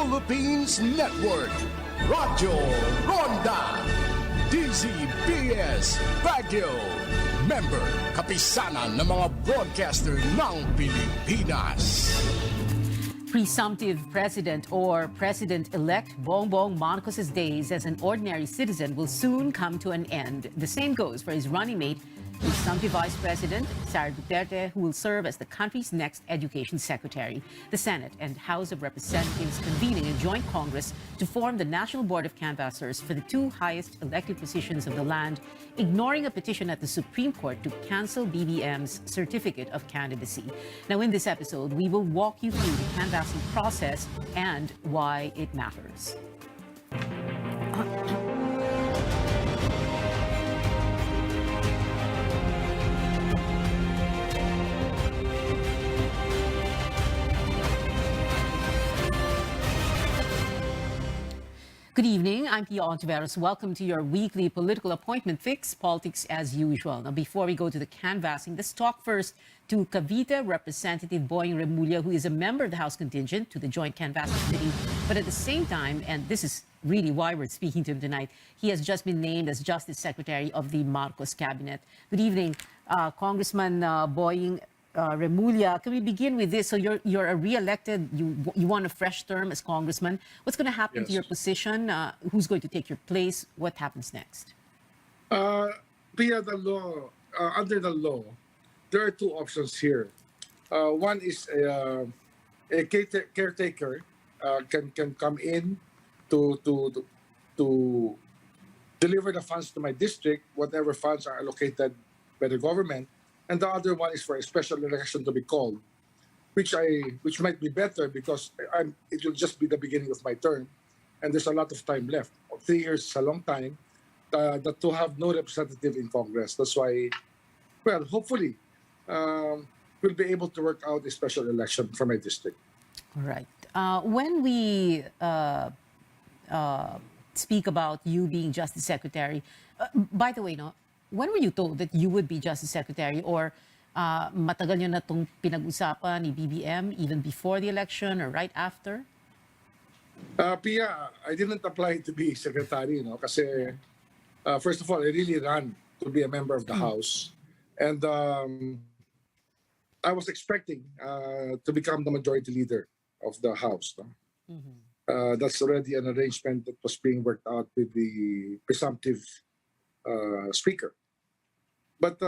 Philippines Network, Radyo Ronda, DZBS Radio, member kapisanan ng mga broadcaster ng Pilipinas. Presumptive President or President-elect Bongbong Marcos's days as an ordinary citizen will soon come to an end. The same goes for his running mate, Presumptive Vice President Sara Duterte, who will serve as the country's next education secretary. The Senate and House of Representatives convening a joint Congress to form the National Board of Canvassers for the two highest elected positions of the land, ignoring a petition at the Supreme Court to cancel BBM's certificate of candidacy. Now, in this episode, we will walk you through the canvassing process and why it matters. Good evening. I'm Pia Ontiveros. Welcome to your weekly political appointment fix, politics as usual. Now, before we go to the canvassing, let's talk first to Cavite Representative Boying Remulla, who is a member of the House contingent to the Joint Canvassing Committee. But at the same time, and this is really why we're speaking to him tonight, he has just been named as Justice Secretary of the Marcos Cabinet. Good evening, Congressman Boying Remulla. Can we begin with this? So you're a re-elected, you want a fresh term as congressman. What's going to happen to your position? Who's going to take your place? What happens next? Via the law, under the law, there are two options here. One is a caretaker can come in to deliver the funds to my district, whatever funds are allocated by the government. And the other one is for a special election to be called, which might be better because it will just be the beginning of my term, and there's a lot of time left. 3 years is a long time to have no representative in Congress. That's why, well, hopefully, we'll be able to work out a special election for my district. All right. When we speak about you being Justice Secretary, by the way, no. When were you told that you would be Justice Secretary, or matagal nyo na itong pinag-usapan ni BBM even before the election or right after? Pia, I didn't apply to be secretary, kasi first of all, I really ran to be a member of the House, and I was expecting to become the majority leader of the House. That's already an arrangement that was being worked out with the presumptive speaker. But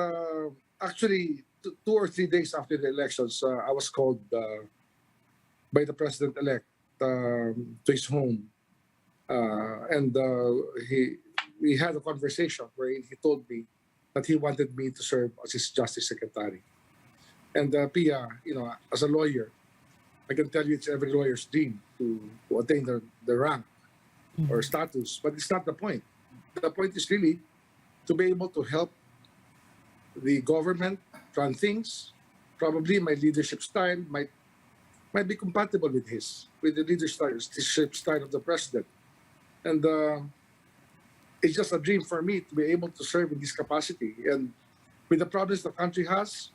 actually, 2 or 3 days after the elections, I was called by the president-elect to his home, and we had a conversation where he told me that he wanted me to serve as his justice secretary. And Pia, as a lawyer, I can tell you it's every lawyer's dream to attain the rank or status, but it's not the point. The point is really to be able to help the government run things. Probably my leadership style might be compatible with the leadership style of the president. And it's just a dream for me to be able to serve in this capacity. And with the problems the country has,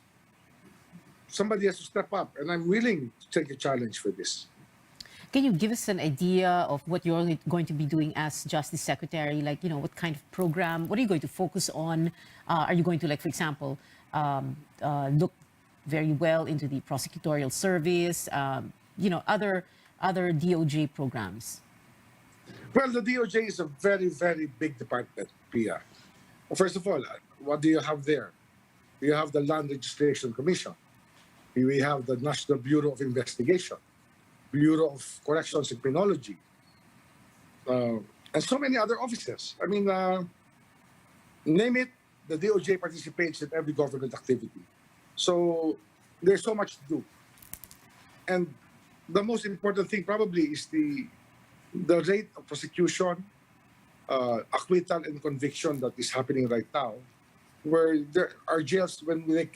somebody has to step up. And I'm willing to take a challenge for this. Can you give us an idea of what you're going to be doing as Justice Secretary? Like, what kind of program? What are you going to focus on? Are you going to, like, for example, look very well into the prosecutorial service? Other DOJ programs? Well, the DOJ is a very, very big department, Pia. First of all, what do you have there? You have the Land Registration Commission. We have the National Bureau of Investigation, Bureau of Corrections and Criminology, and so many other offices. I mean, name it, the DOJ participates in every government activity. So there's so much to do. And the most important thing probably is the rate of prosecution, acquittal and conviction that is happening right now, where there are jails, when we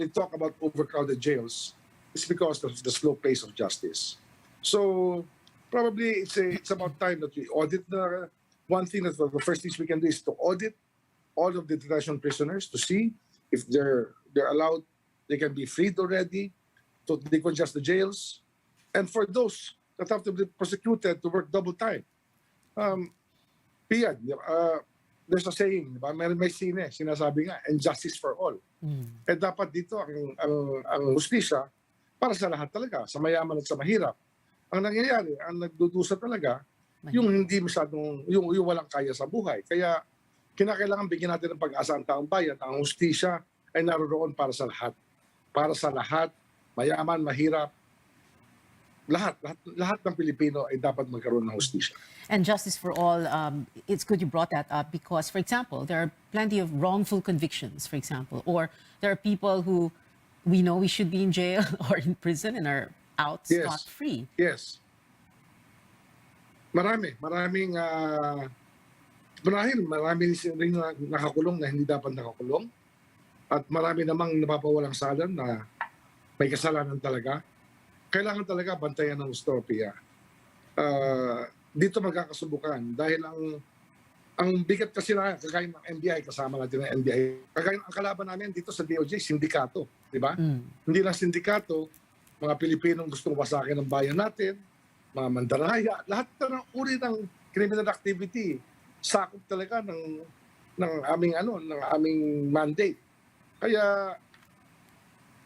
talk about overcrowded jails, it's because of the slow pace of justice. So probably it's about time that we audit one thing that the first things we can do is to audit all of the detention prisoners to see if they're allowed, they can be freed already, to decongest the jails. And for those that have to be prosecuted to work double time. Pia, there's a saying, di ba? May sine, sinasabi nga, and justice for all. Eh dapat dito ang hustisya para sa lahat talaga, sa mayaman at sa mahirap. Ang nangyayari, ang nagdudusa talaga, yung hindi masyadong, yung walang kaya sa buhay. Kaya kinakailangan bigyan natin ng pag-asa ang taong bayan. Ang hustisya ay naroon para sa lahat. Para sa lahat, mayaman, mahirap, lahat ng Pilipino ay dapat magkaroon ng hustisya. And justice for all, it's good you brought that up because, for example, there are plenty of wrongful convictions, for example, or there are people who we know we should be in jail or in prison and are out Yes. scot-free. Yes. Maraming rin nakakulong na hindi dapat nakakulong. At marami namang napapawalang salan na may kasalanan talaga. Kailangan talaga bantayan ng gusto, Pia. Dito magkakasubukan dahil ang bigat kasi na kagaya ng NBI, kasama natin ng NBI. Kagaya ang kalaban namin dito sa DOJ, sindikato, di ba? Hindi lang sindikato, mga Pilipinong gustong wasakin ng bayan natin, mga mandaraya, lahat ng uri ng criminal activity sakop talaga ng aming mandate. Kaya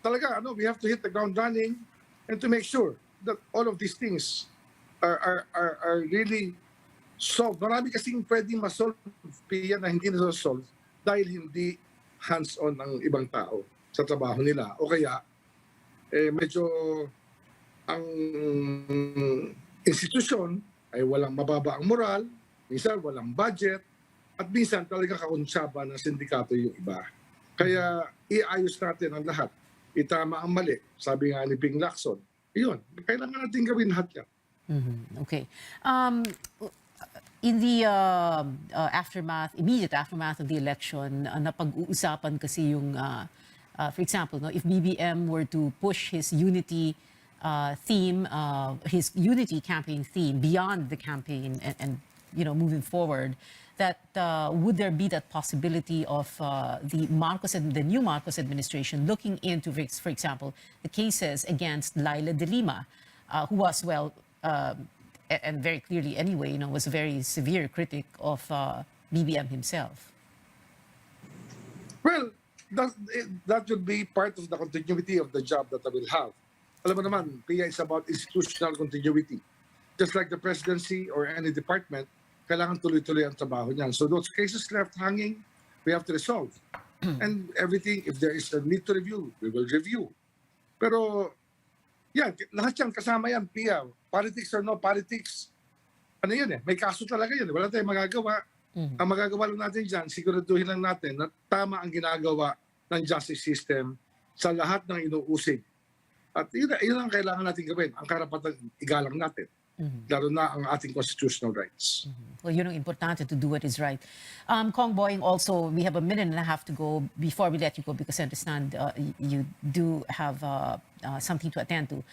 talaga we have to hit the ground running and to make sure that all of these things are really solved. Marami kasing pwedeng ma-solve na hindi na-solve dahil hindi hands-on ang ibang tao sa trabaho nila. O kaya medyo ang institusyon ay walang mababa ang moral, minsan walang budget, at minsan talaga kauntsaba ng sindikato yung iba. Kaya iayos natin ang lahat. Itama ang mali. Sabi nga ni Ping Lacson, iyon, kailangan natin gawin lahat yan. Okay. In the immediate aftermath of the election, napag-uusapan kasi yung, for example, if BBM were to push his unity theme, his unity campaign theme beyond the campaign and moving forward, that would there be that possibility of the new Marcos administration looking into, for example, the cases against Laila de Lima, who was and very clearly anyway, was a very severe critic of BBM himself. Well, that would be part of the continuity of the job that I will have. Alam mo naman, PIA is about institutional continuity. Just like the presidency or any department, kailangan tuloy-tuloy ang trabaho niyan. So those cases left hanging, we have to resolve. And everything, if there is a need to review, we will review. Pero, yan, lahat yan, kasama yan, PIA. Politics or no politics, ano yun may kaso talaga yun. Wala tayong magagawa. Ang magagawa lang natin dyan, siguraduhin lang natin na tama ang ginagawa ng justice system sa lahat ng inuusig. At yun ang kailangan natin gawin, ang karapatan igalang natin. Lalo na ang ating constitutional rights. Well, yun ang importante, to do what is right. Kong Boying, also, we have a minute and a half to go before we let you go because I understand you do have something to attend to.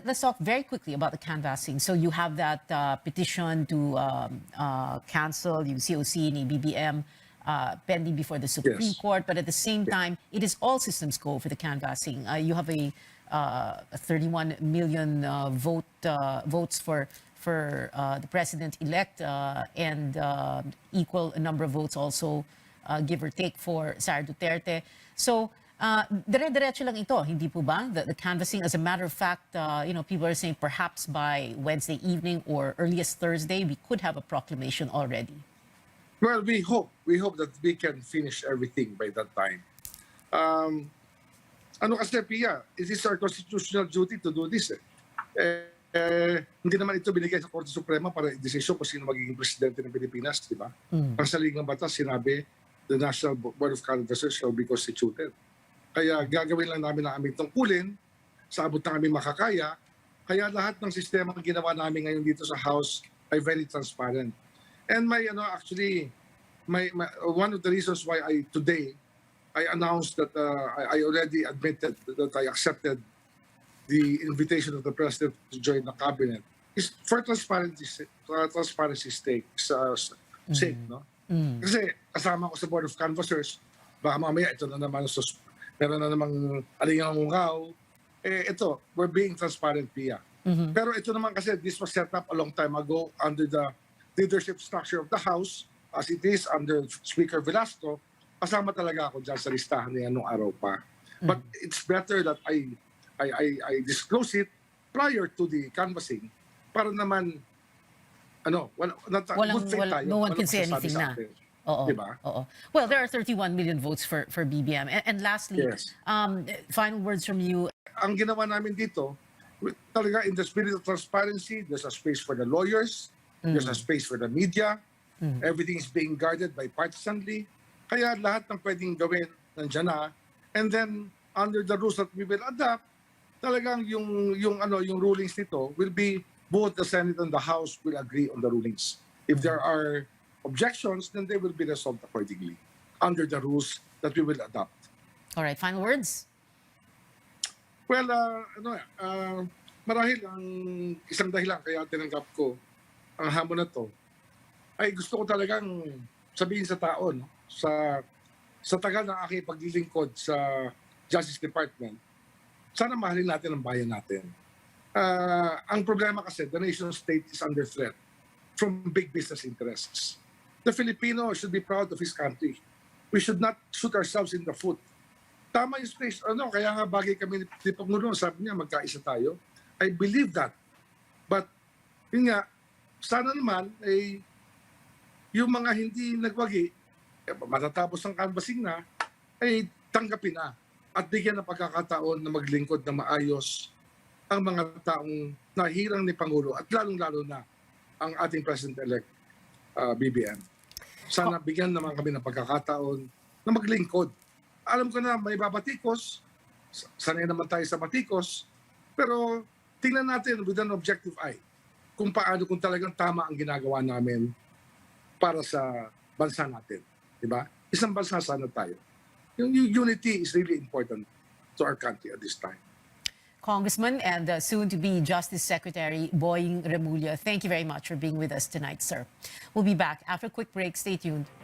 Let's talk very quickly about the canvassing. So you have that petition to cancel yung COC ni BBM pending before the Supreme Court, but at the same time, it is all systems go for the canvassing. You have a 31 million votes for the president-elect and equal number of votes also, give or take, for Sara Duterte. So, dire-diretso lang ito, hindi po ba? The canvassing, as a matter of fact, people are saying perhaps by Wednesday evening or earliest Thursday, we could have a proclamation already. Well, we hope that we can finish everything by that time. Ano kasi, Pia, it is our constitutional duty to do this. Hindi naman ito binigay sa Korte Suprema para i-desisyon kung sino magiging presidente ng Pilipinas, di ba? Ang saligang batas, sinabi, the National Board of Canvassers shall be constituted. Kaya gagawin lang namin ang aming tungkulin sa abot ng aming makakaya. Kaya lahat ng sistema ang ginawa namin ngayon dito sa House ay very transparent. And one of the reasons why today I announced that I already admitted that I accepted the invitation of the President to join the cabinet is for transparency sake, no? Kasi kasama ko sa Board of Canvassers, baka mamaya ito na naman, meron na namang alingangaw. Ito, we're being transparent, Pia. Pero ito naman kasi, this was set up a long time ago under the leadership structure of the House, as it is under Speaker Velasco. Kasama talaga ako dyan sa listahan niya nung araw pa. But it's better that I disclose it prior to the canvassing para naman good faith tayo. No one can say masasabi anything sa na. atin. Oo, Diba? oo. Well, there are 31 million votes for BBM. And lastly, Yes. final words from you. Ang ginawa namin dito, talaga in the spirit of transparency, there's a space for the lawyers, there's a space for the media, everything is being guarded bipartisanly. Kaya lahat ng pwedeng gawin nandiyan na. And then, under the rules that we will adopt, talagang yung rulings nito will be both the Senate and the House will agree on the rulings. If there are objections, then they will be resolved accordingly under the rules that we will adopt. All right, final words. Well, marahil ang isang dahilan kaya tinanggap ko ang hamon na to ay gusto ko talagang sabihin sa tao, no? sa tagal ng aking paglilingkod sa Justice Department, sana mahalin natin ang bayan natin. Ang problema kasi, the nation state is under threat from big business interests. The Filipino should be proud of his country. We should not shoot ourselves in the foot. Tama yung space. Kaya nga bagay kami ni Pangulo, sabi niya magkaisa tayo. I believe that. But, yun nga, sana naman, yung mga hindi nagwagi, matatapos ang canvassing na, ay tanggapin na at bigyan ng pagkakataon na maglingkod na maayos ang mga taong nahirang ni Pangulo at lalong-lalo na ang ating President-elect BBM. Sana bigyan naman kami ng pagkakataon na maglingkod. Alam ko na may babatikos, sanay naman tayo sa batikos, pero tingnan natin with an objective eye kung talagang tama ang ginagawa namin para sa bansa natin. Diba? Isang bansa sana tayo. Yung unity is really important to our country at this time. Congressman and soon-to-be Justice Secretary Boying Remulla, thank you very much for being with us tonight, sir. We'll be back after a quick break. Stay tuned.